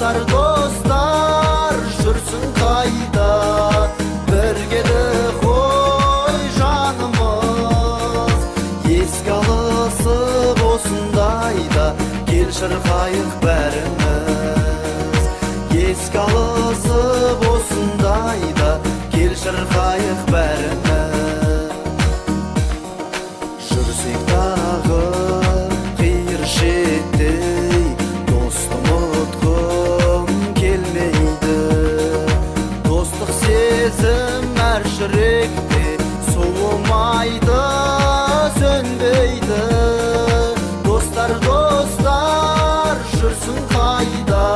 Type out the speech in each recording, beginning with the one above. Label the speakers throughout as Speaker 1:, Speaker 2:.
Speaker 1: Dostlar жүрсün қайда, біргеді қой жанымыз. Еске алысып осындайда, кел шырқайық бәріміз. Еске алысып осындайда, кел шырқайық бәріміз. Жүрсек дағы қиыр шеттей, достым ұмытқым келмейді. Достық сезім әр жүректе суымайды, сөнбейді. Достар жүрсін қайда,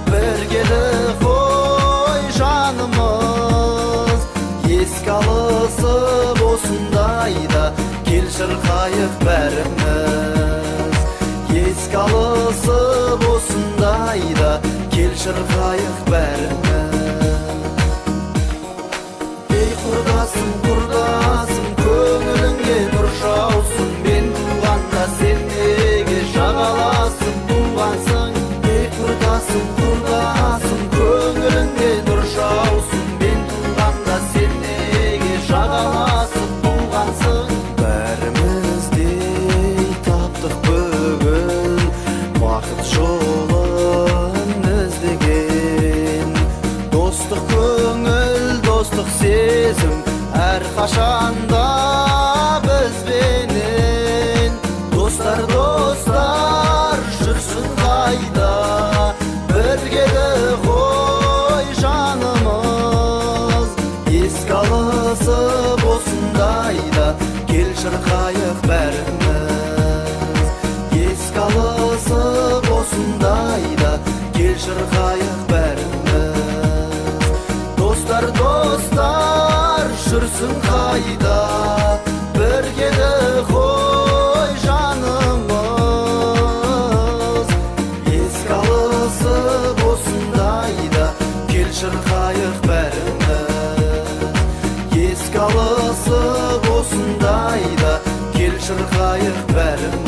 Speaker 1: біргеді қой жанымыз. Еске алысып осындайда, кел шырқайық бәріміз. Еске алысып осындайда, кел шырқайық бәріміз. Ей құрдасым, құрдасым, көңіліңе нұр жаусын. Мен туғанда сен неге жағаласың, туғансың. Ей құрдасым, құрдасым, көңіліңе нұр жаусын. Мен туғанда сен неге жағаласың, туғансың. Бәріміздей таптық бүгін бақыт жолын іздеген. Достық көңіл, достық сезім әр қашанда бізбенен. Достар жүрсін қайда, біргеді қой жанымыз. Еске алысып осындайда, кел шырқайық бәріміз. Еске алысып осындайда, кел шырқайық бәріміз. Достар жүрсін қайда, біргеді қой жанымыз. Еске алысып осындайда, кел шырқайық бәріміз. Еске алысып осындайда, кел шырқайық бәріміз.